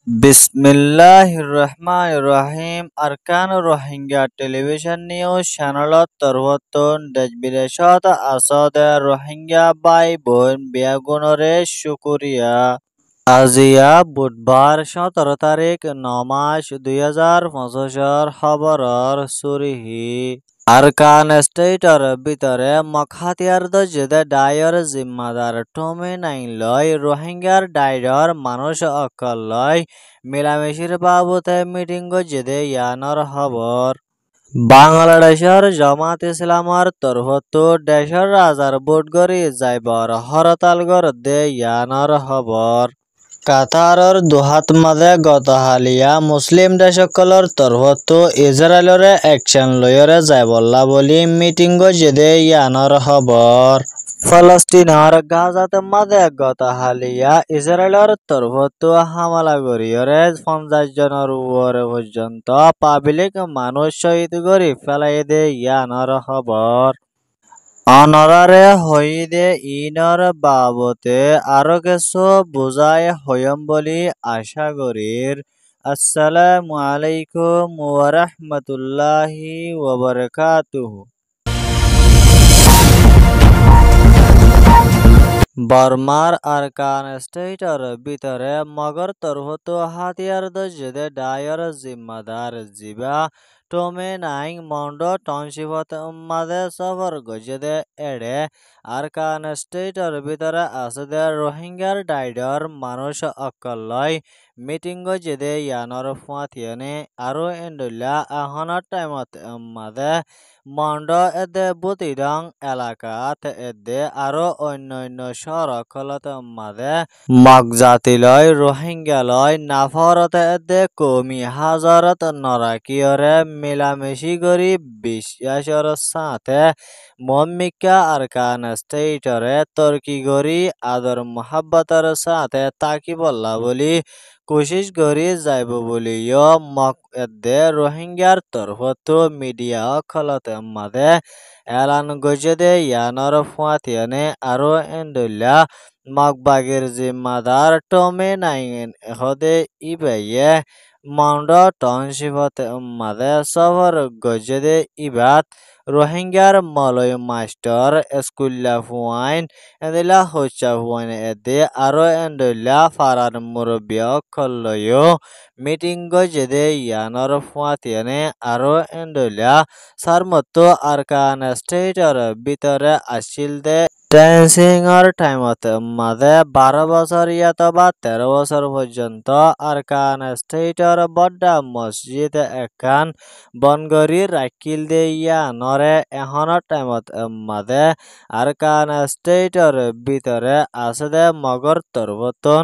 Bismillahirrahmanirrahim. Arkan Rohingya television news channelot torboton dejbideshot asode Rohingya bai বোন বেগুনরে শুকুরিয়া। আজিয়া বুধবার 17 তারিখ 9 মাস 2025 খবরর সুরিহি Arkan stator ভিতরে মকহাতিয়ার দজেদে ডায়র জিম্মাদার টমি নাইন লয় রোহিঙ্গার ডায়র মানুষ অকল লয় মিলামেশির বাবুতে মিটিং গজেদে ইয়ানর খবর বাংলাদেশের জামাত ইসলামর তরফতো দেশের রাজার বুট গড়ি যাইবর হরতাল গড়দে ইয়ানর খবর কাতারর দুহাত মাঝে গতহালিয়া মুসলিম দেশসকলৰ তরফতো ইজরায়েলরে একশন লয়রে যাইবল্লা বলি মিটিং গজেদে ইয়ানর খবর ফলস্তিনৰ গাজাত মাঝে গতহালিয়া ইজরায়েলর তরফতো হামলা গড়িয়রে 50 জনের উপরে পর্যন্ত পাবলিক মানুষ শহীদ গড়ি ফেলাই দে ইয়ানর খবর অনরারে হইদে ইনর বাবতে আরো কিছু বুঝাই হইম বলি আশা করির। আসসালামু আলাইকুম ওয়া রাহমাতুল্লাহি ওয়া বারাকাতুহু। বর্মার আরকান স্টেটর ভিতরে মগর তরফতো হাতিয়ার দজেদে ডায়র জিম্মাদার জিবা টমে নাইং মন্ড টাউনশিপত মাঝে সফর গজেদে এড়ে আরকান স্টেটর ভিতরে আসদে রোহিঙ্গার ডাইডর মানুষ অকল্লয় মিটিং গজেদে ইয়ানর ফুয়াতিয়ানে আরো এন্ডুল্লা আহনার টাইমত মাঝে মন্ড এদে বুতিডং এলাকাত এদে আরো অন্যান্য শহরকলত মাঝে মগজাতিলয় রোহিঙ্গালয় নাফরতে এদে কমি হাজারত নরাকিয়রে মিলামেশি করি বিশ্বাসর সাথে মম্মিকা আরকান স্টেটরে তর্কি করি আদর মোহাব্বতর সাথে তাকি বললা বলি কোশিশ করি যাইব বলিও মক এদে রোহিঙ্গার তরফতো মিডিয়া খলতে মাঝে এলান গজেদে ইয়ানর ফুয়াতিয়ানে আরো এন্ডুল্লা মগবাগের জিম্মাদার টমে নাইন এখদে ইবাইয়ে মন্ড টাউনশিপতে মাঝে সফর গজেদে ইবাত রোহিঙ্গার মলয় মাস্টার স্কুল্লা ফুয়াইন এদিলা হচ্ছা ফুয়াইন এদে আরো এন্ডুল্লা ফারার মুরব্বিয় খল্লয় মিটিং গজেদে ইয়ানর ফুয়াতিয়ানে আরো এন্ডুল্লা সারমতো আরকান স্টেটর ভিতরে আসিল দে ট্রেন্সিংর টাইমত মাঝে 12 বছর ইয়াতবা 13 বছর পর্যন্ত আরকান স্টেটর বড্ডা মসজিদ একান বনগরি রাখিল দে ইয়ানরে এহনৰ টাইমত মাঝে আরকান স্টেটর ভিতরে আসদে মগর তরবতন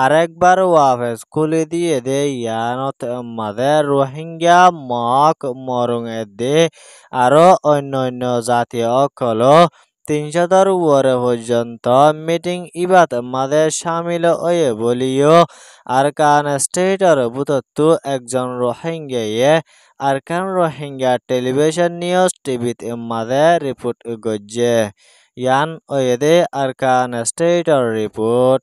আরেকবার ওয়াফেস খুলে দিয়ে দে ইয়ানত মাঝে রোহিঙ্গা মক মরুং দে আরো অন্যান্য জাতীয় অকল 300 উপরে পর্যন্ত মিটিং ইবাত মাঝে সামিল হয়ে বলিও আরকান স্টেটর বুতত্তু একজন রোহিঙ্গায়ে আরকান রোহিঙ্গা টেলিভিশন নিউজ টিভিত মাঝে রিপোর্ট গজ্জে ইয়ান ওয়েদে আরকান স্টেটর রিপোর্ট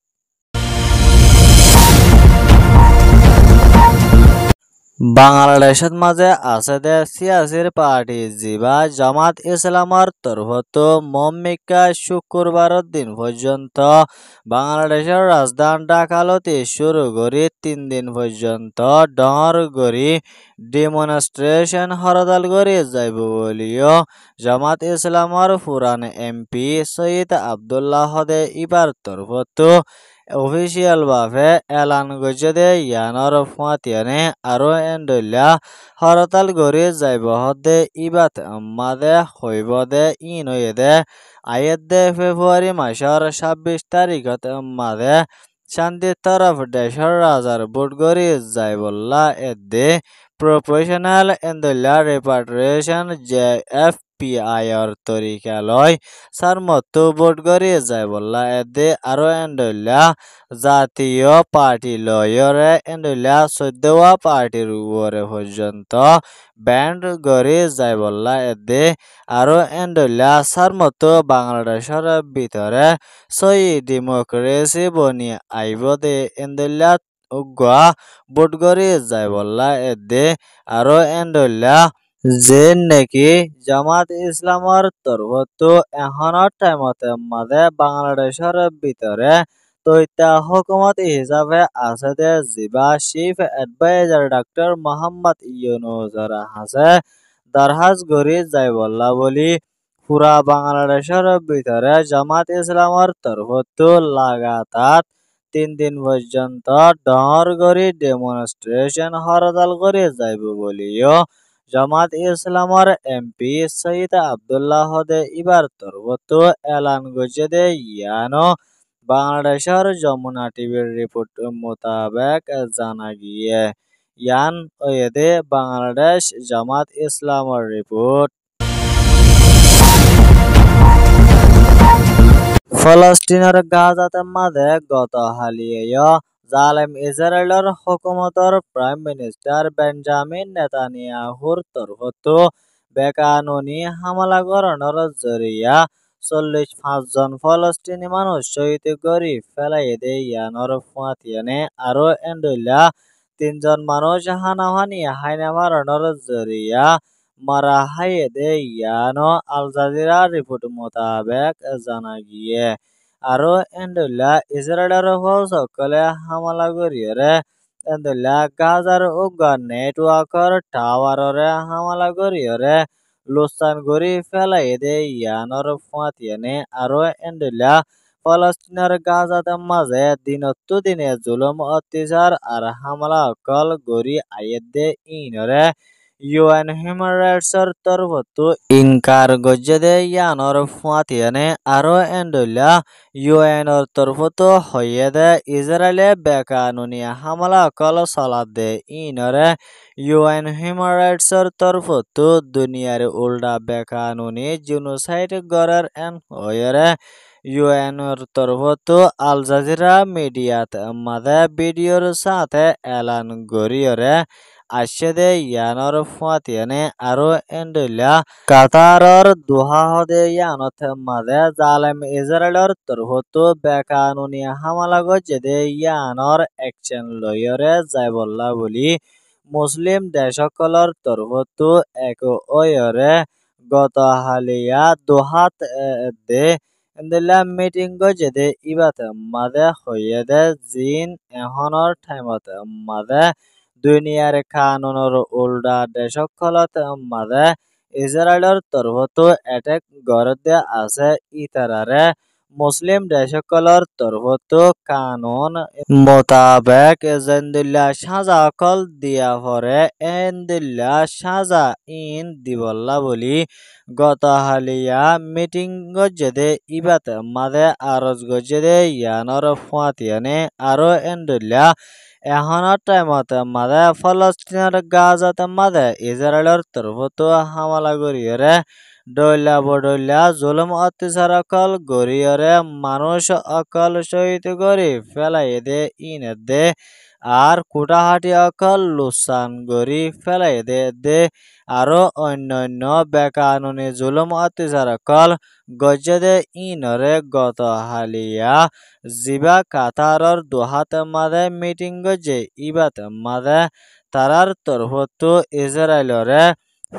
বাংলাদেশের মাঝে আছে দে সিয়াসির পার্টি জিবা জামাত ইসলামর তরফতো মম্মিকা শুক্রবারের দিন পর্যন্ত বাংলাদেশের রাজধানী ঢাকালতে শুরু করি 3 দিন পর্যন্ত ডর করি ডেমনস্ট্রেশন হরতাল করে যাইব বলিও জামাত ইসলামর পুরান এমপি সৈয়দ আব্দুল্লাহ হদে ইবার তরফতো অফিসিয়াল ভাবে এলান গজেদে ইয়ানর ফুয়াতিয়ানে আরো এন্ডুল্লা হরতাল গড়ি যাইব হদে ইবাত মাদে হইব দে ইন হইদে আয়ের দে ফেব্রুয়ারি মাসের 26 তারিখত মাদে শান্তির তরফ দেশের রাজার বুট গড়ি যাইবল্লা এদে প্রফেশনাল এন্ডুল্লা রিপার্টেশন JFPIর তরিকা লয় সারমতো বুট গড়ি যাইবল্লা এদে আরো এন্ডুল্লা জাতীয় পার্টি লয়রে এন্ডুল্লা 14 পার্টির উপরে পর্যন্ত ব্যান্ড গড়ি যাইবল্লা এদে আরো এন্ডুল্লা সারমতো বাংলাদেশের ভিতরে সই ডেমোক্রেসি বনি আইব দে এন্ডুল্লা উগা বুটগরি যাই বল্লা এদে আরো এন্ডল্লা যে নাকি জামাত ইসলামর তরফতো এখনৰ টাইমতে মাঝে বাংলাদেশের ভিতরে তৈতা হুকুমত হিসাবে আছে দে জিবা চিফ এডভাইজার ডক্টর মোহাম্মদ ইউনুসর হাসে দারহাজ গরি যাই বল্লা বলি পুরা বাংলাদেশের ভিতরে জামাত ইসলামর তরফতো লাগাতার 3 দিন পর্যন্ত ডর গরি ডেমনস্ট্রেশন হরতাল করে যাইব বলিও জামাত ইসলামর এমপি সৈয়দ আব্দুল্লাহ হদে ইবার তরফতো এলান গজে দে ইয়ানো বাংলাদেশের যমুনা টিভির রিপোর্ট মোতাবেক জানা গিয়ে ইয়ান ওয়েদে বাংলাদেশ জামাত ইসলামর রিপোর্ট ফলস্তিনের গাজাতে মাঝে গত হালিয়ে জালেম ইসরায়েলের হুকুমতর প্রাইম মিনিস্টার বেঞ্জামিন নেতানিয়াহুর তরফতো বেকানুনি হামলা করানোর জরিয়া 45 জন ফলস্তিনি মানুষ শহীদ করি ফেলাই দে ইয়ানোর ফুয়াতিয়ানে আরো এন্ডুল্লা 3 জন মানুষ হানাহানি হাইনা মারানোর জরিয়া মারা হাইয়ে দে ইয়ানো আল জাজিরা রিপোর্ট মোতাবেক জানা গিয়ে আরো এন্ডুল্লা ইসরায়েলের সকলে হামলা করিয়ে এন্ডুল্লা গাজার উগা নেটওয়ার্কর টাওয়াররে হামলা করিয়ে লোসান গরি ফেলাই দে ইয়ানোর ফুয়াতিয়ানে আরো এন্ডুল্লা ফলস্তিনের গাজাতে মাঝে দিনত্তু দিনে জুলুম অত্যাচার আর হামলা অকল গরি আইয়ে দে ইনরে ইউএন হিউম্যান রাইটসর তরফতো ইনকার গজ্জে দে ইয়ানোর ফুয়াতিয়ানে আরো এন্ডুল্লা ইউএনর তরফতো হইয়ে দে ইসরায়েলে বেকানুনি হামলা অকল চলাত দে ইনরে ইউএন হিউম্যান রাইটসর তরফতো দুনিয়ার উল্টা বেকানুনি জেনোসাইড গড়ের এন হইরে ইউএনর তরফতো আল জাজিরা মিডিয়াত মাঝে ভিডিওর সাথে এলান গরিয়রে আসছে দে ইয়ানোর ফুয়াতিয়ানে আরো এন্ডুল্লা কাতারর দোহা হদে ইয়ানত মাঝে জালেম ইসরায়েলের তরফতো বেকানুনি হামলা গজে দে ইয়ানোর অ্যাকশন লইয়রে যাই বল্লা বলি মুসলিম দেশসকলৰ তরফতো এক ওয়রে গত হালিয়া দোহাত দে এন্ডুল্লা মিটিং গজে দে ইবাত মাঝে হইয়ে দে জিন এহনৰ টাইমত মাঝে দুনিয়ার কানুনের উল্টা দেশসকলত মাঝে ইসরায়েলের তরফতো অ্যাটাক গড়ে আছে ইতারারে মুসলিম দেশসকলৰ তরফতো কানুন মোতাবেক জেন্দিল্লা সাজা অকল দিয়া পরে এন্দিল্লা সাজা ইন দিবল্লা বলি গত হালিয়া মিটিং গজে ইবাত মাঝে আরজ গজে ইয়ানোর ফুয়াতিয়ানে আরো এন্ডুল্লা এখনৰ টাইমত মাঝে ফলস্তিনের গাজাতে মাঝে ইসরায়েলের তরফতো হামলা করিয়ে ডইলা বডইলা জুলুম অত্যাচার অকল গরিয়রে মানুষ অকল শহীদ করি ফেলাই দে ইনে দে আর কুটাহাটি অকল লুসান গরি ফেলাই দে আরো অন্যান্য বেকানুনি জুলুম অত্যাচার অকল গজে দে ইনরে গত হালিয়া জিবা কাতারর দোহাতে মাঝে মিটিং গজে ইবাত মাঝে তারার তরফতো ইসরায়েলরে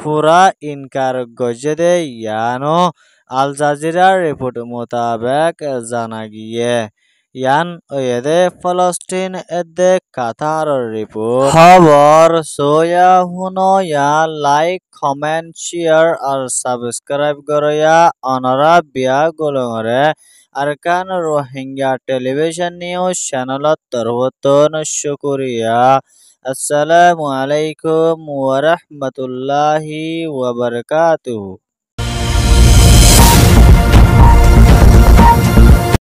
পুরা ইনকার গজে দে ইয়ানো আল জাজিরার রিপোর্ট মোতাবেক জানা গিয়ে ইয়ান ওয়েদে ফলস্তিন এদে কাতারর রিপোর্ট খবর সোয়া হুনো ইয়া লাইক কমেন্ট শেয়ার আর সাবস্ক্রাইব করয়া অনরা বিয়া গোলঙরে আরকান রোহিঙ্গা টেলিভিশন নিউজ চ্যানেলত তরফতন শুকরিয়া আসসালামু আলাইকুম ওয়া রাহমাতুল্লাহি ওয়া বারাকাতুহু।